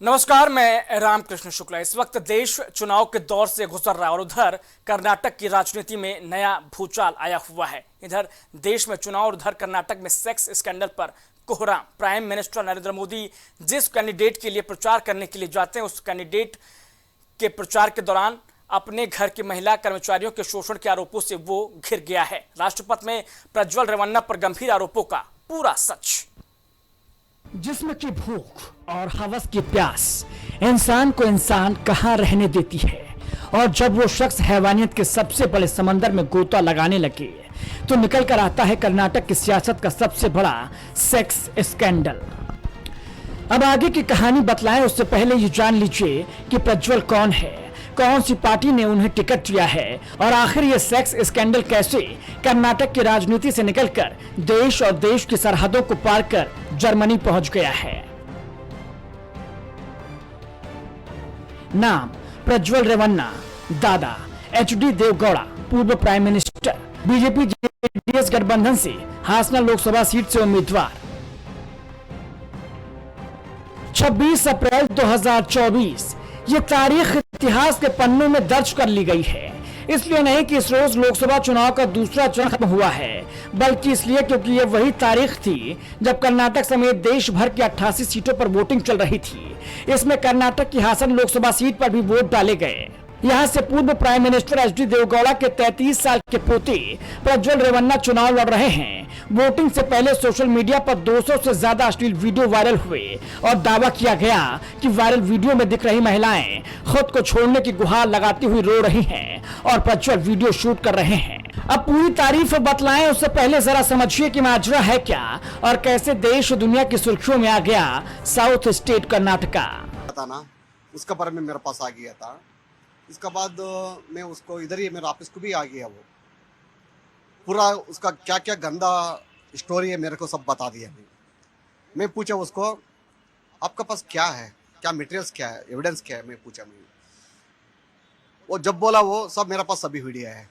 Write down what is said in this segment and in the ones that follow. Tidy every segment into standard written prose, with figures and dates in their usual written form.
नमस्कार, मैं रामकृष्ण शुक्ला। इस वक्त देश चुनाव के दौर से गुजर रहा है और उधर कर्नाटक की राजनीति में नया भूचाल आया हुआ है। इधर देश में चुनाव और उधर कर्नाटक में सेक्स स्कैंडल पर कोहराम। प्राइम मिनिस्टर नरेंद्र मोदी जिस कैंडिडेट के लिए प्रचार करने के लिए जाते हैं, उस कैंडिडेट के प्रचार के दौरान अपने घर की महिला कर्मचारियों के शोषण के आरोपों से वो घिर गया है। राष्ट्रपति में प्रज्वल रेवन्ना पर गंभीर आरोपों का पूरा सच। जिस्म की भूख और हवस की प्यास इंसान को इंसान कहाँ रहने देती है, और जब वो शख्स हैवानियत के सबसे बड़े समंदर में गोता लगाने लगे तो निकल कर आता है कर्नाटक की सियासत का सबसे बड़ा सेक्स स्कैंडल। अब आगे की कहानी बतलाएं उससे पहले ये जान लीजिए कि प्रज्वल कौन है, कौन सी पार्टी ने उन्हें टिकट दिया है और आखिर ये सेक्स स्कैंडल कैसे कर्नाटक की राजनीति से निकलकर देश और देश की सरहदों को पार कर जर्मनी पहुंच गया है। नाम प्रज्वल रेवन्ना, दादा एचडी देवगौड़ा, पूर्व प्राइम मिनिस्टर, बीजेपी जेडीएस गठबंधन से हासना लोकसभा सीट से उम्मीदवार। 26 अप्रैल 2024 ये तारीख इतिहास के पन्नों में दर्ज कर ली गई है। इसलिए नहीं कि इस रोज लोकसभा चुनाव का दूसरा चरण खत्म हुआ है, बल्कि इसलिए क्योंकि ये वही तारीख थी जब कर्नाटक समेत देश भर की 88 सीटों पर वोटिंग चल रही थी। इसमें कर्नाटक की हासन लोकसभा सीट पर भी वोट डाले गए। यहाँ से पूर्व प्राइम मिनिस्टर एचडी देवगौड़ा के 33 साल के पोते प्रज्वल रेवन्ना चुनाव लड़ रहे हैं। वोटिंग से पहले सोशल मीडिया पर 200 से ज्यादा अश्लील वीडियो वायरल हुए और दावा किया गया कि वायरल वीडियो में दिख रही महिलाएं खुद को छोड़ने की गुहार लगाती हुई रो रही हैं और प्रज्वल वीडियो शूट कर रहे हैं। अब पूरी तारीफ बतलाएं उससे पहले जरा समझिए कि माजरा है क्या और कैसे देश दुनिया की सुर्खियों में आ गया साउथ स्टेट कर्नाटका। ना उसका बारे में मेरे पास आ गया था। इसका बाद मैं उसको इधर ही मेरे ऑफिस को भी आ गया। वो पूरा उसका क्या क्या गंदा स्टोरी है मेरे को सब बता दिया। मैं पूछा उसको, आपका पास क्या है, क्या मटेरियल्स, क्या है, एविडेंस क्या है, मैं पूछा। वो जब बोला वो सब मेरे पास सभी वीडियो है।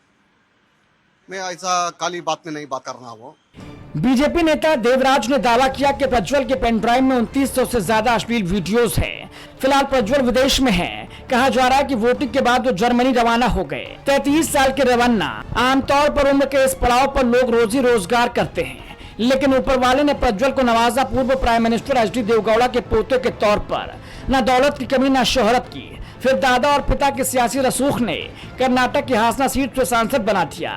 मैं ऐसा काली बात में नहीं बात करना। वो बीजेपी नेता देवराज ने दावा किया कि प्रज्वल के पेन ड्राइव में 2900 से ज्यादा अश्लील वीडियोस हैं। फिलहाल प्रज्वल विदेश में है। कहा जा रहा है कि वोटिंग के बाद वो जर्मनी रवाना हो गए। 33 साल के रेवन्ना आमतौर पर उम्र के इस पड़ाव पर लोग रोजी रोजगार करते हैं, लेकिन ऊपर वाले ने प्रज्वल को नवाजा पूर्व प्राइम मिनिस्टर एचडी देवगौड़ा के पोते के तौर पर। न दौलत की कमी न शोहरत की। फिर दादा और पिता के सियासी रसूख ने कर्नाटक की हासना सीट से सांसद बना दिया।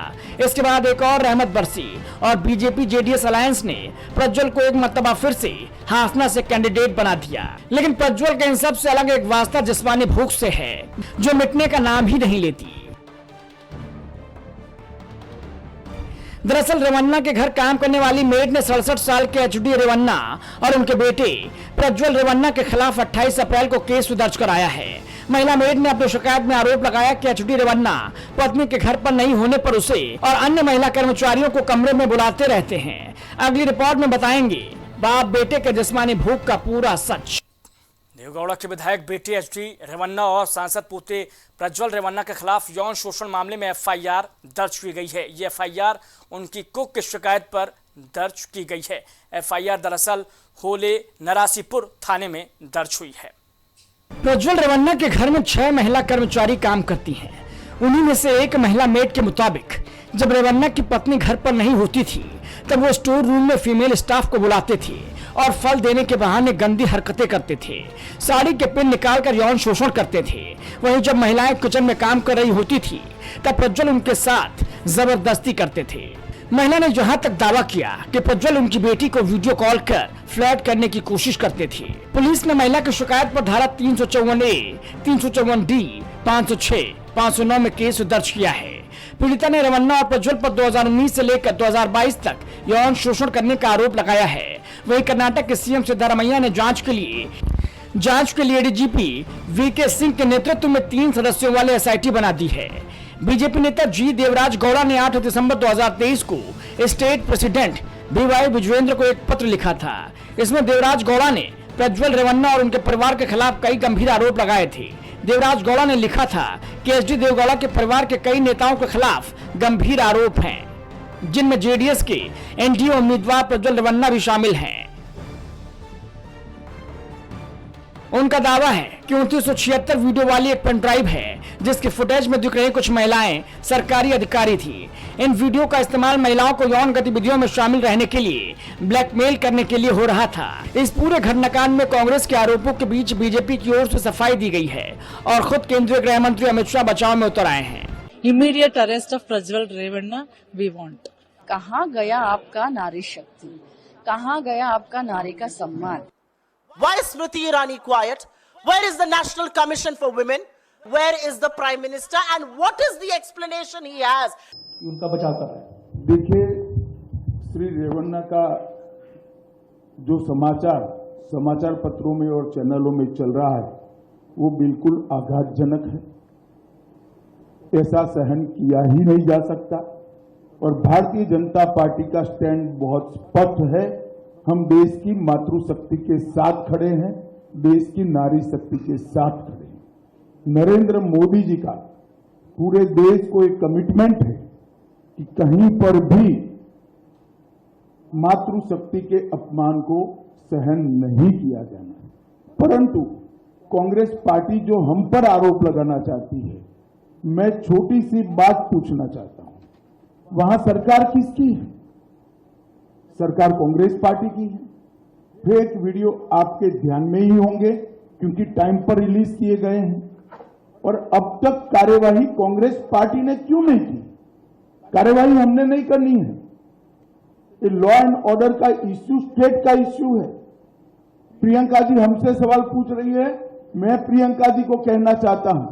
इसके बाद एक और रहमत बरसी और बीजेपी जेडीएस अलायंस ने प्रज्वल को एक मर्तबा फिर से हासना से कैंडिडेट बना दिया। लेकिन प्रज्वल का इन सब से अलग एक वास्ता जिस्मानी भूख से है जो मिटने का नाम ही नहीं लेती। दरअसल रेवन्ना के घर काम करने वाली मेड ने 67 साल के एचडी रेवन्ना और उनके बेटे प्रज्वल रेवन्ना के खिलाफ 28 अप्रैल को केस दर्ज कराया है। महिला मेड ने अपनी शिकायत में आरोप लगाया कि एचडी रेवन्ना पत्नी के घर पर नहीं होने पर उसे और अन्य महिला कर्मचारियों को कमरे में बुलाते रहते हैं। अगली रिपोर्ट में बताएंगे बाप बेटे के जिस्मानी भूख का पूरा सच। देवगौड़ा के विधायक बेटे एचडी रेवन्ना और सांसद पोते प्रज्वल रेवन्ना के खिलाफ यौन शोषण मामले में एफआईआर दर्ज की गई है। ये एफआईआर उनकी कुक की शिकायत पर दर्ज की गई है। एफआईआर दरअसल होले नरासीपुर थाने में दर्ज हुई है। प्रज्वल रेवन्ना के घर में 6 महिला कर्मचारी काम करती हैं। उन्हीं में से एक महिला मेड के मुताबिक जब रेवन्ना की पत्नी घर पर नहीं होती थी तब वो स्टोर रूम में फीमेल स्टाफ को बुलाते थे और फल देने के बहाने गंदी हरकतें करते थे। साड़ी के पिन निकालकर यौन शोषण करते थे। वहीं जब महिलाएं किचन में काम कर रही होती थी तब प्रज्वल उनके साथ जबरदस्ती करते थे। महिला ने जहां तक दावा किया कि प्रज्वल उनकी बेटी को वीडियो कॉल कर फ्लर्ट करने की कोशिश करते थे। पुलिस ने महिला की शिकायत पर धारा 354A, 354D, 506, 509 में केस दर्ज किया है। पीड़िता ने रेवन्ना और प्रज्वल पर 2019 से लेकर 2022 तक यौन शोषण करने का आरोप लगाया है। वहीं कर्नाटक के सीएम सिद्धारमैया ने जांच के लिए डीजीपी वीके सिंह के नेतृत्व में 3 सदस्यों वाले एसआईटी बना दी है। बीजेपी नेता जी देवराज गौड़ा ने 8 दिसंबर 2023 को स्टेट प्रेसिडेंट बीवाई विजयेंद्र को एक पत्र लिखा था। इसमें देवराज गौड़ा ने प्रज्वल रेवन्ना और उनके परिवार के खिलाफ कई गंभीर आरोप लगाए थे। देवराज गौड़ा ने लिखा था कि एचडी देवगौड़ा के परिवार के कई नेताओं के खिलाफ गंभीर आरोप हैं, जिनमें जेडीएस के एनडीए उम्मीदवार प्रज्वल रेवन्ना भी शामिल हैं। उनका दावा है कि 2976 वीडियो वाली एक पेन ड्राइव है जिसके फुटेज में दिख रही कुछ महिलाएं सरकारी अधिकारी थी। इन वीडियो का इस्तेमाल महिलाओं को यौन गतिविधियों में शामिल रहने के लिए ब्लैकमेल करने के लिए हो रहा था। इस पूरे घटनाकांड में कांग्रेस के आरोपों के बीच बीजेपी की ओर से सफाई दी गई है और खुद केंद्रीय गृह मंत्री अमित शाह बचाव में उतर आए हैं। Immediate arrest of Prajwal Revanna we want. कहाँ गया आपका नारी शक्ति, कहाँ गया आपका नारी का सम्मान? Why is Smriti Irani quiet? Where is the National Commission for Women? Where is the Prime Minister? And what is the explanation he has? उनका बचाव कर रहा है। देखिए, श्री रेवन्ना का जो समाचार पत्रों में और चैनलों में चल रहा है वो बिल्कुल आघातजनक है। ऐसा सहन किया ही नहीं जा सकता और भारतीय जनता पार्टी का स्टैंड बहुत स्पष्ट है। हम देश की मातृशक्ति के साथ खड़े हैं, देश की नारी शक्ति के साथ खड़े हैं। नरेंद्र मोदी जी का पूरे देश को एक कमिटमेंट है कि कहीं पर भी मातृशक्ति के अपमान को सहन नहीं किया जाना। परंतु कांग्रेस पार्टी जो हम पर आरोप लगाना चाहती है, मैं छोटी सी बात पूछना चाहता हूं, वहां सरकार किसकी है? सरकार कांग्रेस पार्टी की है। फेक वीडियो आपके ध्यान में ही होंगे क्योंकि टाइम पर रिलीज किए गए हैं और अब तक कार्यवाही कांग्रेस पार्टी ने क्यों नहीं की? कार्यवाही हमने नहीं करनी है। ये लॉ एंड ऑर्डर का इश्यू स्टेट का इश्यू है। प्रियंका जी हमसे सवाल पूछ रही है, मैं प्रियंका जी को कहना चाहता हूं,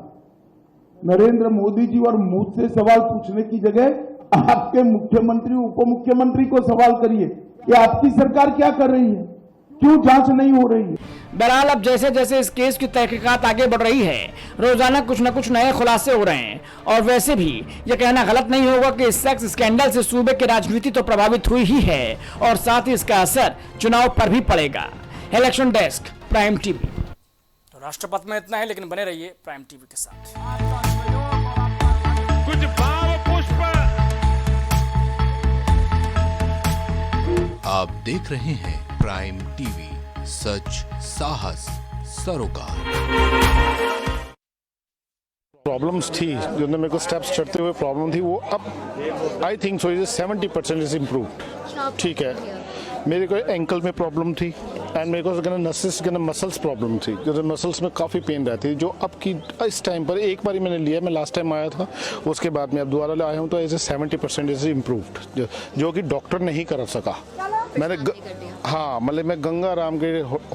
नरेंद्र मोदी जी और मुझसे सवाल पूछने की जगह आपके मुख्यमंत्री उप मुख्यमंत्री को सवाल करिए कि आपकी सरकार क्या कर रही है, क्यों जांच नहीं हो रही है। बहरहाल अब जैसे जैसे इस केस की तहकीकात आगे बढ़ रही है, रोजाना कुछ न कुछ नए खुलासे हो रहे हैं और वैसे भी यह कहना गलत नहीं होगा कि इस सेक्स स्कैंडल से सूबे की राजनीति तो प्रभावित हुई ही है और साथ ही इसका असर चुनाव पर भी पड़ेगा। Election desk, prime TV. तो राष्ट्रपति में इतना है, लेकिन बने रहिए प्राइम टीवी के साथ। कुछ भाव पुष्प। आप देख रहे हैं प्राइम टीवी, सच साहस सरोकार। प्रॉब्लम्स थी जो मेरे को स्टेप्स चढ़ते हुए प्रॉब्लम थी, वो अब I think so 70% is improved. ठीक है, मेरे को एंकल में प्रॉब्लम थी एंड मेरे को मसल्स प्रॉब्लम थी, जो मसल्स में काफ़ी पेन रहती है, जो अब की इस टाइम पर एक बार ही मैंने लिया, मैं लास्ट टाइम आया था, उसके बाद मैं अब दोबारा आया हूँ, तो ऐसे 70% इज इम्प्रूव्ड, जो कि डॉक्टर नहीं कर सका। मैंने हाँ, मतलब मैं गंगा राम के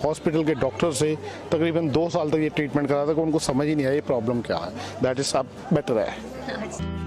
हॉस्पिटल के डॉक्टर से तकरीबन 2 साल तक ये ट्रीटमेंट करा था कि उनको समझ ही नहीं आया ये प्रॉब्लम क्या है। दैट इज अब बेटर है।